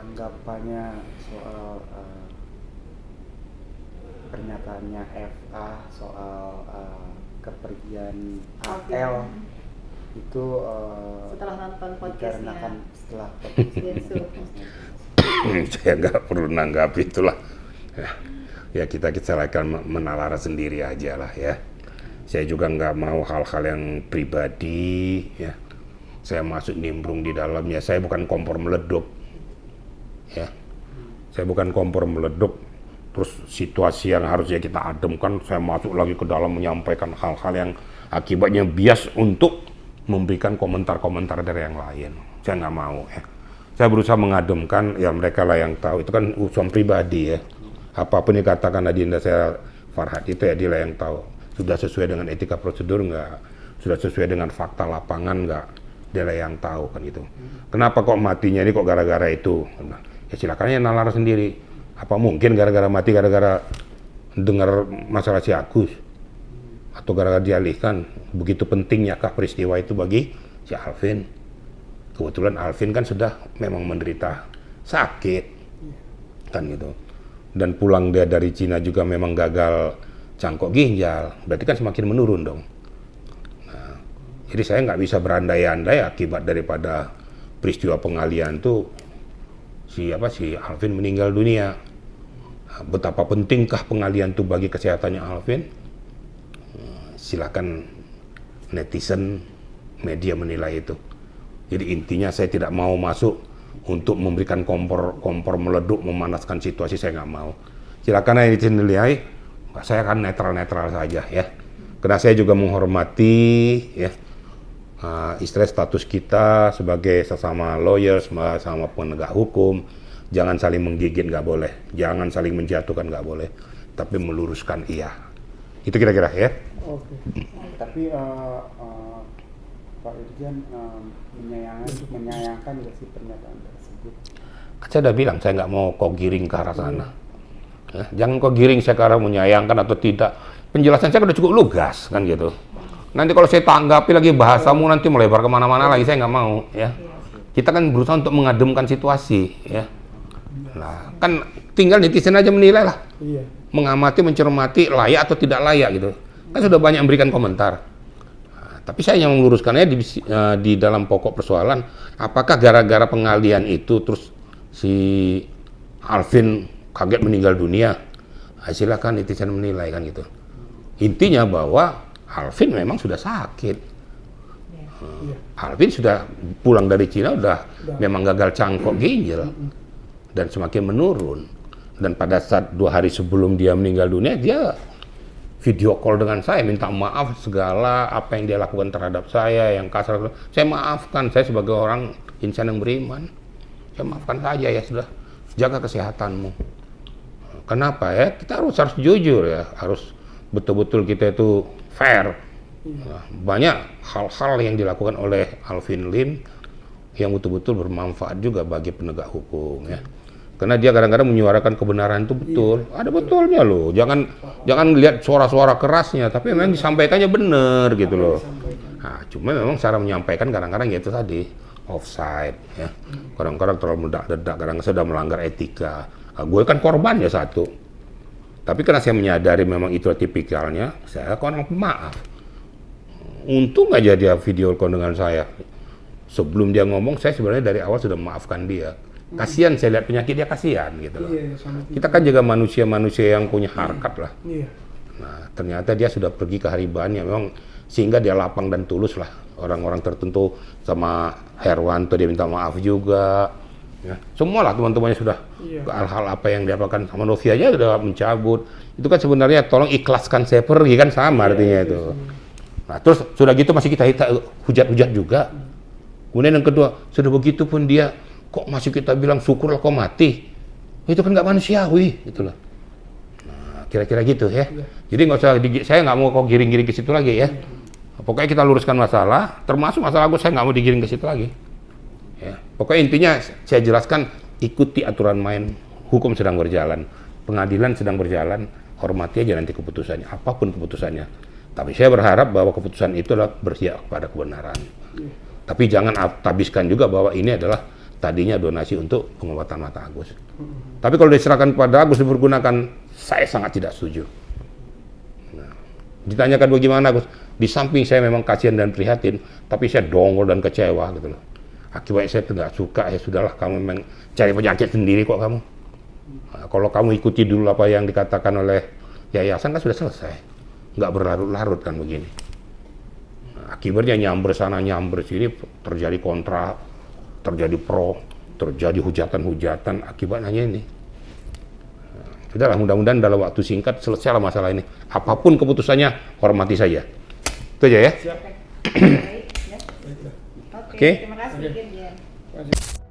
tanggapannya soal pernyataannya FA soal kepergian AL itu setelah nonton podcastnya dikarenakan setelah Densu. Saya nggak perlu nanggap itulah. Ya kita akan menalar sendiri aja lah ya. Saya juga nggak mau hal-hal yang pribadi ya. Saya masuk nimbrung di dalamnya. Saya bukan kompor meleduk ya. Saya bukan kompor meleduk. Terus situasi yang harusnya kita ademkan, saya masuk lagi ke dalam menyampaikan hal-hal yang akibatnya bias untuk memberikan komentar-komentar dari yang lain. Saya nggak mau ya. Saya berusaha mengademkan, ya mereka lah yang tahu. Itu kan urusan pribadi ya. Apapun yang dikatakan Adinda saya Farhad itu ya dia lah yang tahu. Sudah sesuai dengan etika prosedur nggak? Sudah sesuai dengan fakta lapangan nggak? Dia lah yang tahu kan gitu. Kenapa kok matinya ini kok gara-gara itu? Ya silakan ya nalar sendiri. Apa mungkin gara-gara mati gara-gara dengar masalah si Agus? Atau gara-gara dialihkan? Begitu pentingyakah peristiwa itu bagi si Alvin? Kebetulan Alvin kan sudah memang menderita sakit kan gitu. Dan pulang dia dari Cina juga memang gagal cangkok ginjal, berarti kan semakin menurun dong. Nah, jadi saya nggak bisa berandai-andai akibat daripada peristiwa pengalian tuh si Alvin meninggal dunia. Nah, betapa pentingkah pengalian itu bagi kesehatannya Alvin? Silakan netizen media menilai itu. Jadi intinya saya tidak mau masuk untuk memberikan kompor meleduk, memanaskan situasi, saya nggak mau. Silakan netizen nilai, saya akan netral saja ya. Karena saya juga menghormati ya istilah status kita sebagai sesama lawyers, sama penegak hukum. Jangan saling menggigit, nggak boleh. Jangan saling menjatuhkan, nggak boleh. Tapi meluruskan iya. Itu kira-kira ya. Oke. Tapi Pak Irjen menyayangkan nggak sih pernyataan tersebut? Saya udah bilang saya nggak mau kau giring ke arah sana. Ya, jangan kau giring saya ke arah menyayangkan atau tidak. Penjelasan saya udah cukup lugas kan gitu. Nanti kalau saya tanggapi lagi bahasamu nanti melebar kemana-mana lagi, saya nggak mau ya. Kita kan berusaha untuk mengademkan situasi ya. Nah kan tinggal netizen aja menilai lah. Mengamati, mencermati layak atau tidak layak gitu. Kan sudah banyak memberikan komentar. Tapi saya yang meluruskannya di dalam pokok persoalan, apakah gara-gara pengalian itu terus si Alvin kaget meninggal dunia? Silakan netizen menilai kan gitu. Intinya bahwa Alvin memang sudah sakit. Alvin sudah pulang dari Cina udah memang gagal cangkok ginjal dan semakin menurun. Dan pada saat 2 hari sebelum dia meninggal dunia, dia video call dengan saya, minta maaf segala apa yang dia lakukan terhadap saya, yang kasar. Saya maafkan, saya sebagai orang insan yang beriman. Saya maafkan saja ya, sudah. Jaga kesehatanmu. Kenapa ya? Kita harus jujur ya, harus betul-betul kita itu fair. Nah, banyak hal-hal yang dilakukan oleh Alvin Lim yang betul-betul bermanfaat juga bagi penegak hukum ya. Karena dia kadang-kadang menyuarakan kebenaran itu betul. Ada betulnya loh. Jangan lihat suara-suara kerasnya, tapi memang disampaikannya benar gitu loh. Nah, cuma memang cara menyampaikan kadang-kadang ya itu tadi offside ya. Kadang-kadang terlalu meledak-ledak, kadang-kadang sudah melanggar etika. Nah, gue kan korban ya satu. Tapi karena saya menyadari memang itu tipikalnya, saya orang pemaaf. Untung aja dia video call dengan saya. Sebelum dia ngomong, saya sebenarnya dari awal sudah memaafkan dia. Kasihan saya lihat penyakit dia, kasihan gitu loh. Kita kan juga manusia-manusia yang punya harkat lah. Nah, ternyata dia sudah pergi ke haribannya memang sehingga dia lapang dan tulus lah. Orang-orang tertentu sama Herwanto dia minta maaf juga. Ya, semua lah teman-temannya sudah hal-hal apa yang dia lakukan sama Novi aja sudah mencabut. Itu kan sebenarnya tolong ikhlaskan saya pergi kan sama artinya itu. Nah, terus sudah gitu masih kita hujat-hujat juga. Kemudian yang kedua, sudah begitu pun dia kok masih kita bilang syukurlah kau mati, itu kan nggak manusiawi gitu loh. Nah, kira-kira gitu ya. Jadi nggak usah, saya nggak mau kau giring-giring ke situ lagi ya. Pokoknya kita luruskan masalah, termasuk masalah Agus saya nggak mau digiring ke situ lagi. Ya. Pokoknya intinya saya jelaskan, ikuti aturan main, hukum sedang berjalan, pengadilan sedang berjalan, hormati aja nanti keputusannya, apapun keputusannya. Tapi saya berharap bahwa keputusan itu adalah berpihak kepada kebenaran. Tapi jangan habiskan juga bahwa ini adalah tadinya donasi untuk pengobatan mata Agus. Tapi kalau diserahkan kepada Agus dipergunakan, saya sangat tidak setuju. Nah, ditanyakan bagaimana Agus, di samping saya memang kasihan dan prihatin, tapi saya dongol dan kecewa gitu loh. Akibatnya saya tidak suka, ya sudahlah kamu memang cari penyakit sendiri kok kamu. Nah, kalau kamu ikuti dulu apa yang dikatakan oleh yayasan kan sudah selesai. Nggak berlarut-larut kan begini. Nah, akibatnya nyamber sana nyamber sini, terjadi kontra, terjadi pro, terjadi hujatan-hujatan, akibatnya ini. Nah, sudahlah, mudah-mudahan dalam waktu singkat selesailah masalah ini. Apapun keputusannya, hormati saja. Itu aja ya. Siap. Baik, ya. Baiklah. Oke, Oke. terima kasih Oke. Dirjen. Lanjut.